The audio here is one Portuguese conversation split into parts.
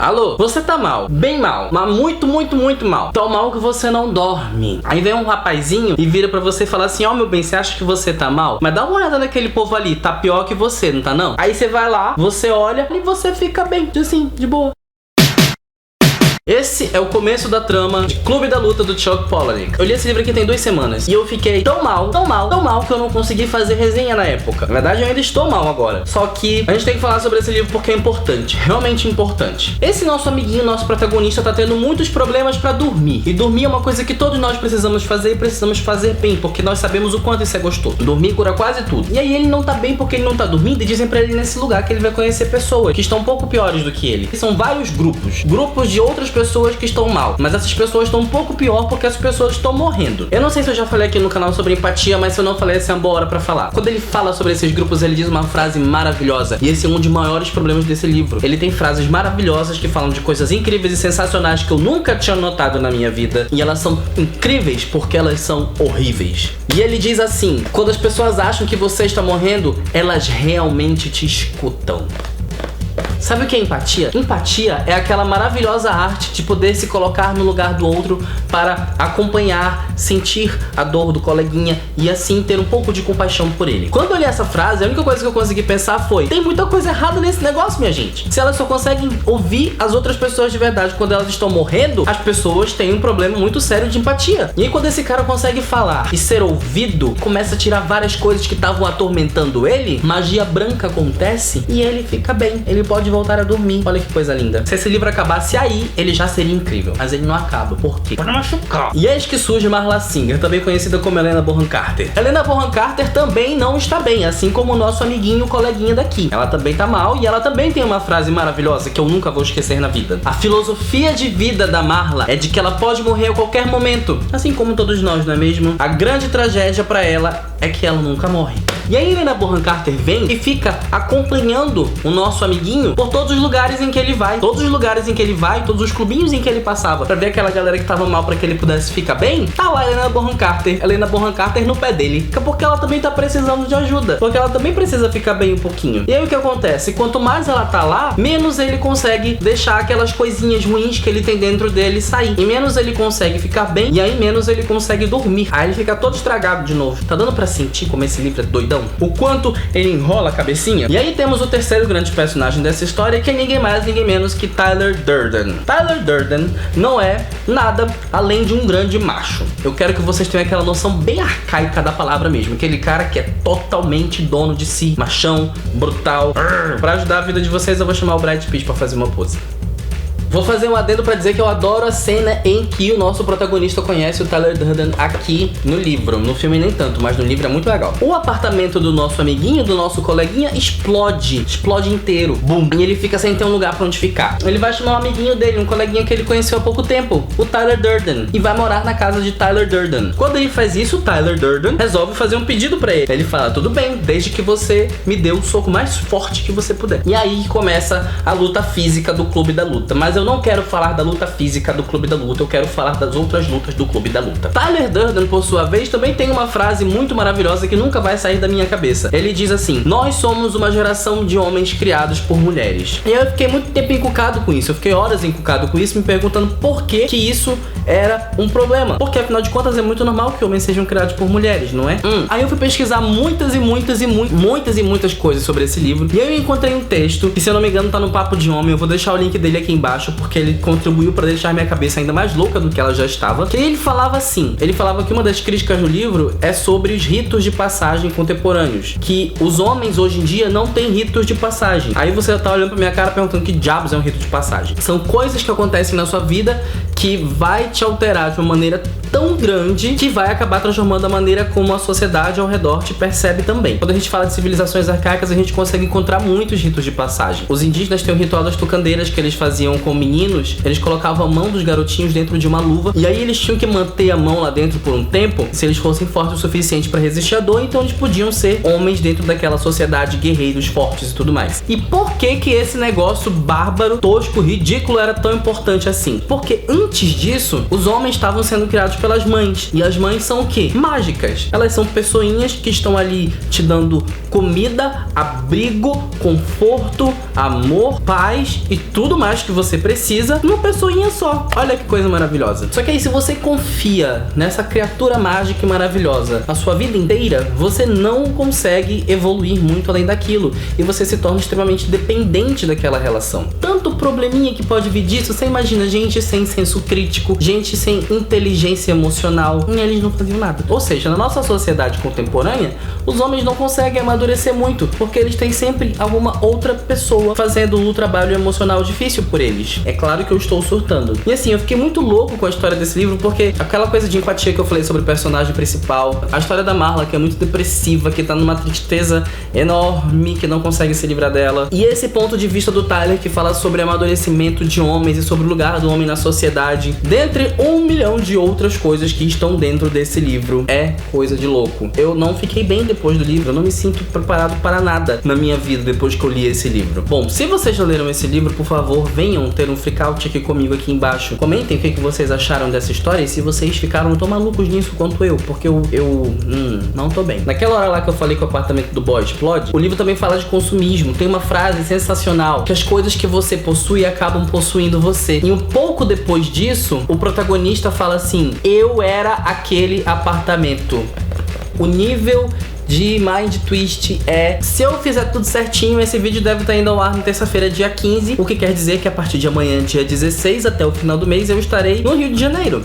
Alô, você tá mal, bem mal, mas muito, muito, muito mal. Tão mal que você não dorme. Aí vem um rapazinho e vira pra você e fala assim: ó, meu bem, você acha que você tá mal? Mas dá uma olhada naquele povo ali, tá pior que você, não tá não? Aí você vai lá, você olha e você fica bem, assim, de boa. Esse é o começo da trama de Clube da Luta do Chuck Palahniuk. Eu li esse livro aqui tem 2 semanas e eu fiquei tão mal que eu não consegui fazer resenha na época. Na verdade, eu ainda estou mal agora. Só que a gente tem que falar sobre esse livro porque é importante, realmente importante. Esse nosso amiguinho, nosso protagonista, tá tendo muitos problemas pra dormir. E dormir é uma coisa que todos nós precisamos fazer e precisamos fazer bem, porque nós sabemos o quanto isso é gostoso. Dormir cura quase tudo. E aí ele não tá bem porque ele não tá dormindo e dizem pra ele nesse lugar que ele vai conhecer pessoas que estão um pouco piores do que ele. São vários grupos de outras pessoas que estão mal, mas essas pessoas estão um pouco pior porque as pessoas estão morrendo. Eu não sei se eu já falei aqui no canal sobre empatia, mas se eu não falei, essa é uma boa hora pra falar. Quando ele fala sobre esses grupos, ele diz uma frase maravilhosa, e esse é um dos maiores problemas desse livro. Ele tem frases maravilhosas que falam de coisas incríveis e sensacionais que eu nunca tinha notado na minha vida, e elas são incríveis porque elas são horríveis. E ele diz assim: quando as pessoas acham que você está morrendo, elas realmente te escutam. Sabe o que é empatia? Empatia é aquela maravilhosa arte de poder se colocar no lugar do outro para acompanhar, sentir a dor do coleguinha e assim ter um pouco de compaixão por ele. Quando eu li essa frase, a única coisa que eu consegui pensar foi: tem muita coisa errada nesse negócio, minha gente. Se elas só conseguem ouvir as outras pessoas de verdade quando elas estão morrendo, as pessoas têm um problema muito sério de empatia. E aí quando esse cara consegue falar e ser ouvido, começa a tirar várias coisas que estavam atormentando ele, magia branca acontece e ele fica bem. Ele pode voltar a dormir. Olha que coisa linda. Se esse livro acabasse aí, ele já seria incrível. Mas ele não acaba. Por quê? Pra não machucar. E eis que surge Marla Singer, também conhecida como Helena Bonham Carter. Helena Bonham Carter também não está bem, assim como o nosso amiguinho, coleguinha daqui. Ela também tá mal e ela também tem uma frase maravilhosa que eu nunca vou esquecer na vida. A filosofia de vida da Marla é de que ela pode morrer a qualquer momento. Assim como todos nós, não é mesmo? A grande tragédia pra ela é que ela nunca morre. E aí Helena Bonham Carter vem e fica acompanhando o nosso amiguinho por todos os lugares em que ele vai. Todos os lugares em que ele vai, todos os clubinhos em que ele passava, pra ver aquela galera que tava mal pra que ele pudesse ficar bem. Tá lá Helena Bonham Carter. Helena Bonham Carter no pé dele. Porque ela também tá precisando de ajuda. Porque ela também precisa ficar bem um pouquinho. E aí o que acontece? Quanto mais ela tá lá, menos ele consegue deixar aquelas coisinhas ruins que ele tem dentro dele sair. E menos ele consegue ficar bem. E aí menos ele consegue dormir. Aí ele fica todo estragado de novo. Tá dando pra sentir como esse livro é doidão? O quanto ele enrola a cabecinha? E aí temos o terceiro grande personagem dessa história, que é ninguém mais, ninguém menos que Tyler Durden. Tyler Durden não é nada além de um grande macho. Eu quero que vocês tenham aquela noção bem arcaica da palavra mesmo. Aquele cara que é totalmente dono de si. Machão, brutal. Pra ajudar a vida de vocês, eu vou chamar o Brad Pitt pra fazer uma pose. Vou fazer um adendo pra dizer que eu adoro a cena em que o nosso protagonista conhece o Tyler Durden aqui no livro. No filme nem tanto, mas no livro é muito legal. O apartamento do nosso amiguinho, do nosso coleguinha, explode inteiro. Bum! E ele fica sem ter um lugar pra onde ficar. Ele vai chamar um amiguinho dele, um coleguinha que ele conheceu há pouco tempo, o Tyler Durden, e vai morar na casa de Tyler Durden. Quando ele faz isso, o Tyler Durden resolve fazer um pedido pra ele. Ele fala: tudo bem, desde que você me dê o soco mais forte que você puder. E aí começa a luta física do Clube da Luta. Mas eu não quero falar da luta física do Clube da Luta, eu quero falar das outras lutas do Clube da Luta. Tyler Durden, por sua vez, também tem uma frase muito maravilhosa que nunca vai sair da minha cabeça. Ele diz assim: nós somos uma geração de homens criados por mulheres. E eu fiquei muito tempo encucado com isso, eu fiquei horas encucado com isso, me perguntando por que isso era um problema. Porque afinal de contas é muito normal que homens sejam criados por mulheres, não é? Aí eu fui pesquisar muitas coisas sobre esse livro, e eu encontrei um texto que, se eu não me engano, tá no Papo de Homem. Eu vou deixar o link dele aqui embaixo, porque ele contribuiu pra deixar minha cabeça ainda mais louca do que ela já estava. Que ele falava assim, ele falava que uma das críticas do livro é sobre os ritos de passagem contemporâneos, que os homens hoje em dia não têm ritos de passagem. Aí você tá olhando pra minha cara perguntando que diabos é um rito de passagem. São coisas que acontecem na sua vida que vai te alterar de uma maneira tão grande que vai acabar transformando a maneira como a sociedade ao redor te percebe também. Quando a gente fala de civilizações arcaicas, a gente consegue encontrar muitos ritos de passagem. Os indígenas têm o ritual das tucandeiras que eles faziam com meninos. Eles colocavam a mão dos garotinhos dentro de uma luva, e aí eles tinham que manter a mão lá dentro por um tempo, se eles fossem fortes o suficiente para resistir à dor. Então eles podiam ser homens dentro daquela sociedade, guerreiros fortes e tudo mais. E por que esse negócio bárbaro, tosco, ridículo era tão importante assim? Porque antes disso, os homens estavam sendo criados pelas mães. E as mães são o quê? Mágicas. Elas são pessoinhas que estão ali te dando comida, abrigo, conforto, amor, paz e tudo mais que você precisa numa pessoinha só. Olha que coisa maravilhosa. Só que aí, se você confia nessa criatura mágica e maravilhosa a sua vida inteira, você não consegue evoluir muito além daquilo. E você se torna extremamente dependente daquela relação. Tanto probleminha que pode vir disso, você imagina gente sem senso crítico, gente sem inteligência emocional, e eles não faziam nada. Ou seja, na nossa sociedade contemporânea, os homens não conseguem amadurecer muito, porque eles têm sempre alguma outra pessoa fazendo o trabalho emocional difícil por eles. É claro que eu estou surtando. E assim, eu fiquei muito louco com a história desse livro, porque aquela coisa de empatia que eu falei sobre o personagem principal, a história da Marla, que é muito depressiva, que tá numa tristeza enorme, que não consegue se livrar dela, e esse ponto de vista do Tyler, que fala sobre amadurecimento de homens e sobre o lugar do homem na sociedade, dentre 1 milhão de outras coisas que estão dentro desse livro. É coisa de louco. Eu não fiquei bem depois do livro, eu não me sinto preparado para nada na minha vida depois que eu li esse livro. Bom, se vocês já leram esse livro, por favor, venham ter um freakout aqui comigo aqui embaixo. Comentem o que vocês acharam dessa história e se vocês ficaram tão malucos nisso quanto eu, porque eu não tô bem. Naquela hora lá que eu falei que o apartamento do boy explode, o livro também fala de consumismo. Tem uma frase sensacional, que as coisas que você possui acabam possuindo você. E um pouco depois disso, o protagonista fala assim: eu era aquele apartamento. O nível de mind twist é: se eu fizer tudo certinho, esse vídeo deve estar indo ao ar na terça-feira, dia 15, o que quer dizer que a partir de amanhã, dia 16, até o final do mês, eu estarei no Rio de Janeiro.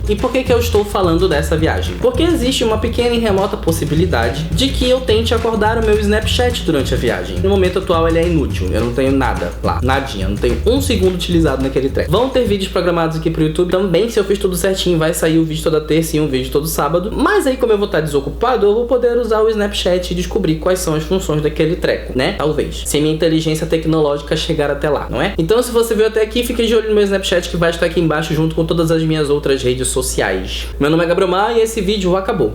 E por que eu estou falando dessa viagem? Porque existe uma pequena e remota possibilidade de que eu tente acordar o meu Snapchat durante a viagem. No momento atual ele é inútil, eu não tenho nada lá, nadinha, não tenho 1 segundo utilizado naquele treco. Vão ter vídeos programados aqui pro YouTube também, se eu fiz tudo certinho vai sair o vídeo toda terça e um vídeo todo sábado. Mas aí, como eu vou estar desocupado, eu vou poder usar o Snapchat e descobrir quais são as funções daquele treco, né? Talvez, se minha inteligência tecnológica chegar até lá, não é? Então, se você veio até aqui, fique de olho no meu Snapchat, que vai estar aqui embaixo junto com todas as minhas outras redes sociais. Meu nome é Gabriel Maia e esse vídeo acabou.